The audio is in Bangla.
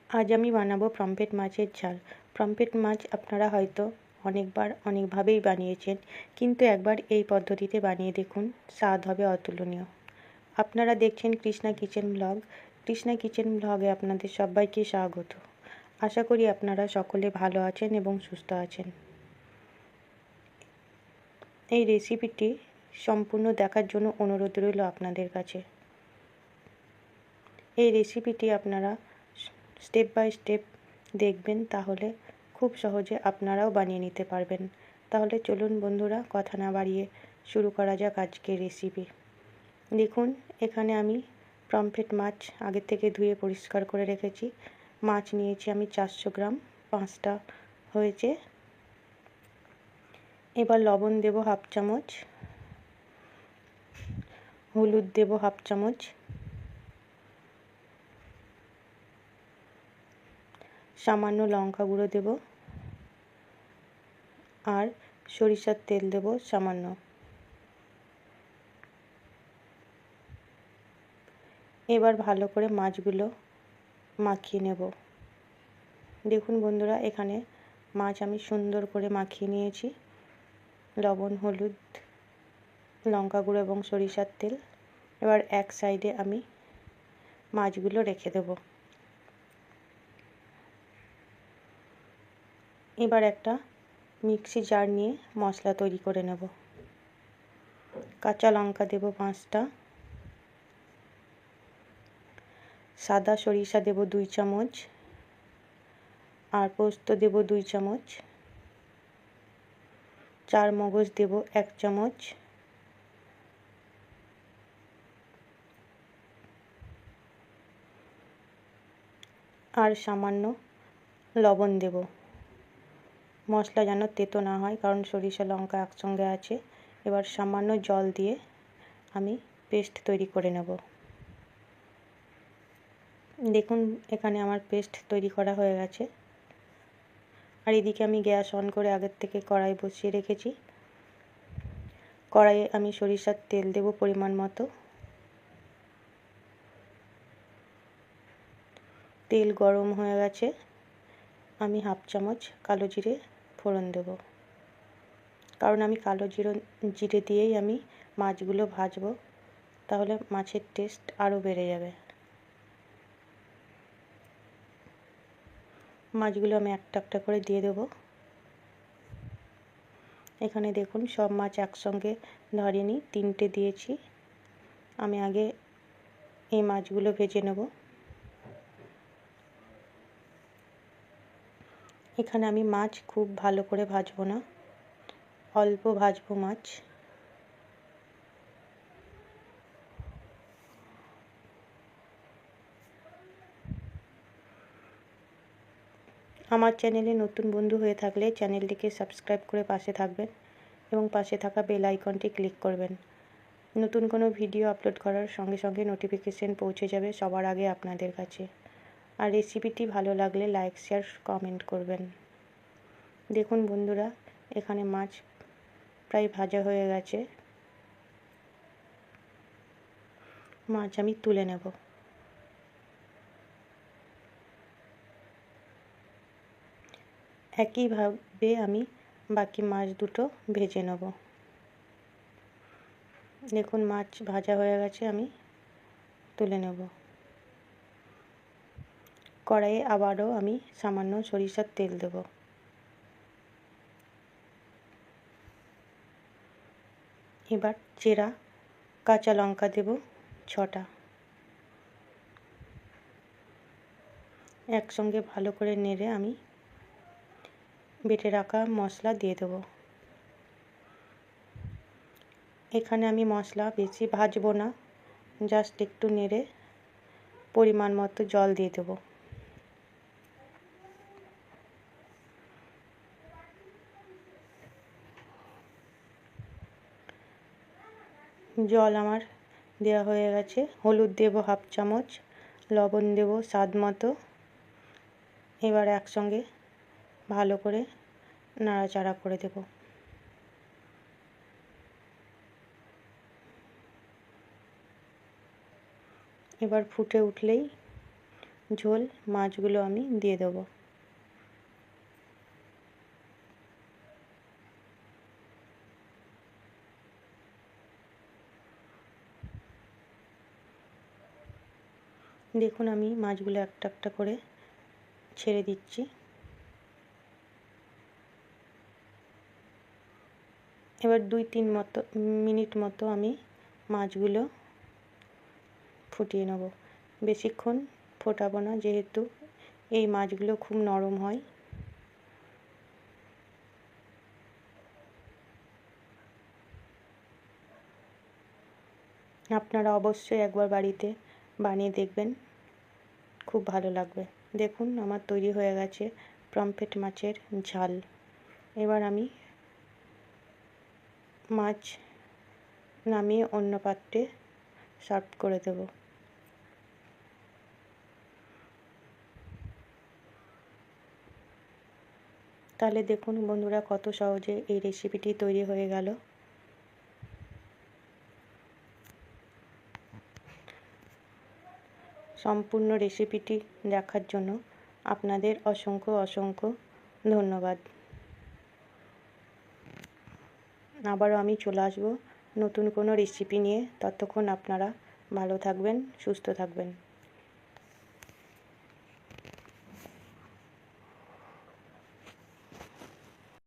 আজ আমি বানাবো পমফ্রেট মাছের ঝাল। পমফ্রেট মাছ আপনারা হয়তো অনেকবার অনেকভাবেই বানিয়েছেন, কিন্তু একবার এই পদ্ধতিতে বানিয়ে দেখুন, স্বাদ হবে অতুলনীয়। আপনারা দেখছেন Krishna kitchen blog. Krishna kitchen ব্লগে আপনাদের সবাইকে স্বাগত। আশা করি আপনারা সকলে ভালো আছেন এবং সুস্থ আছেন। এই রেসিপিটি সম্পূর্ণ দেখার জন্য অনুরোধ রইল আপনাদের কাছে। এই রেসিপিটি আপনারা স্টেপ বাই স্টেপ দেখবেন, তাহলে খুব সহজে আপনারাও বানিয়ে নিতে পারবেন। তাহলে চলুন বন্ধুরা, কথা না বাড়িয়ে শুরু করা যাক আজকের রেসিপি। দেখুন, এখানে আমি পমফ্রেট মাছ আগে থেকে ধুয়ে পরিষ্কার করে রেখেছি। মাছ নিয়েছি আমি 400 গ্রাম, 5টা হয়েছে। এবার লবণ দেব হাফ চামচ, হলুদ দেব হাফ চামচ, সামান্য লঙ্কা গুঁড়ো দেব, আর সরিষার তেল দেব সামান্য। এবার ভালো করে মাছগুলো মাখিয়ে নেব। দেখুন বন্ধুরা, এখানে মাছ আমি সুন্দর করে মাখিয়ে নিয়েছি। লবণ, হলুদ, লঙ্কা গুঁড়ো এবং সরিষার তেল। এবার এক সাইডে আমি মাছগুলো রেখে দেব। এবার একটা মিক্সি জার নিয়ে মশলা তৈরি করে নেব। কাঁচা লঙ্কা দেব 5টা, সাদা সরিষা দেব 2 চামচ, আর পোস্ত দেব 2 চামচ, চার মগজ দেব 1 চামচ, আর সামান্য লবণ দেব। মশলা যেন তেতো না হয়, কারণ সরিষা লঙ্কা একসঙ্গে আছে। এবার সামান্য জল দিয়ে আমি পেস্ট তৈরি করে নেব। দেখুন, এখানে আমার পেস্ট তৈরি করা হয়ে গেছে। আর এদিকে আমি গ্যাস অন করে আগের থেকে কড়াই বসিয়ে রেখেছি। কড়াইয়ে আমি সরিষার তেল দেব পরিমাণ মতো। তেল গরম হয়ে গেছে, আমি হাফ চামচ কালো জিরে ফোড়ন দেব, কারণ আমি কালো জিরে দিয়েই আমি মাছগুলো ভাজবো, তাহলে মাছের টেস্ট আরও বেড়ে যাবে। মাছগুলো আমি একটা একটা করে দিয়ে দেব। এখানে দেখুন, সব মাছ একসঙ্গে ধরিনি, 3টে দিয়েছি। আমি আগে এই মাছগুলো ভেজে নেব। এখানে আমি মাছ খুব ভালো করে ভাজবো না, অল্প ভাজবো মাছ। আমার চ্যানেলে নতুন বন্ধু হয়ে থাকলে চ্যানেলটিকে সাবস্ক্রাইব করে পাশে থাকবেন এবং পাশে থাকা বেল আইকনটি ক্লিক করবেন। নতুন কোনো ভিডিও আপলোড করার সঙ্গে সঙ্গে নোটিফিকেশন পৌঁছে যাবে সবার আগে আপনাদের কাছে। আর রেসিপিটি ভালো লাগলে লাইক, শেয়ার, কমেন্ট করবেন। দেখুন বন্ধুরা, এখানে মাছ প্রায় ভাজা হয়ে গেছে। মাছ আমি তুলে নেব। একইভাবে আমি বাকি মাছ দুটো ভেজে নেব। দেখুন, মাছ ভাজা হয়ে গেছে, আমি তুলে নেব। কড়াইয়ে আবারও আমি সামান্য সরিষার তেল দেব। এবার চেরা কাঁচা লঙ্কা দেব 6টা। একসঙ্গে ভালো করে নেড়ে আমি বেটে রাখা মশলা দিয়ে দেব। এখানে আমি মশলা বেশি ভাজবো না, জাস্ট একটু নেড়ে পরিমাণ মতো জল দিয়ে দেব। জল আমার দেওয়া হয়ে গেছে। হলুদ দেব হাফ চামচ, লবণ দেব স্বাদ মতো। এবার একসঙ্গে ভালো করে নাড়াচাড়া করে দেব। এবার ফুটে উঠলেই ঝোল মাছগুলো আমি দিয়ে দেবো। দেখুন আমি মাছগুলো একটা একটা করে ছেড়ে দিচ্ছি। এবার 2-3 মিনিট মতো আমি মাছগুলো ফুটিয়ে নেব। বেশিক্ষণ ফোটাবো না, যেহেতু এই মাছগুলো খুব নরম হয়। আপনারা অবশ্যই একবার বাড়িতে বানিয়ে দেখবেন, খুব ভালো লাগবে। দেখুন আমার তৈরি হয়ে গেছে পমফ্রেট মাছের ঝাল। এবার আমি মাছ নামিয়ে অন্য পাত্রে সার্ভ করে দেব। তাহলে দেখুন বন্ধুরা, কত সহজে এই রেসিপিটি তৈরি হয়ে গেল। সম্পূর্ণ রেসিপিটি দেখার জন্য আপনাদের অসংখ্য অসংখ্য ধন্যবাদ। আবারও আমি চলে আসবো নতুন কোনো রেসিপি নিয়ে। ততক্ষণ আপনারা ভালো থাকবেন, সুস্থ থাকবেন।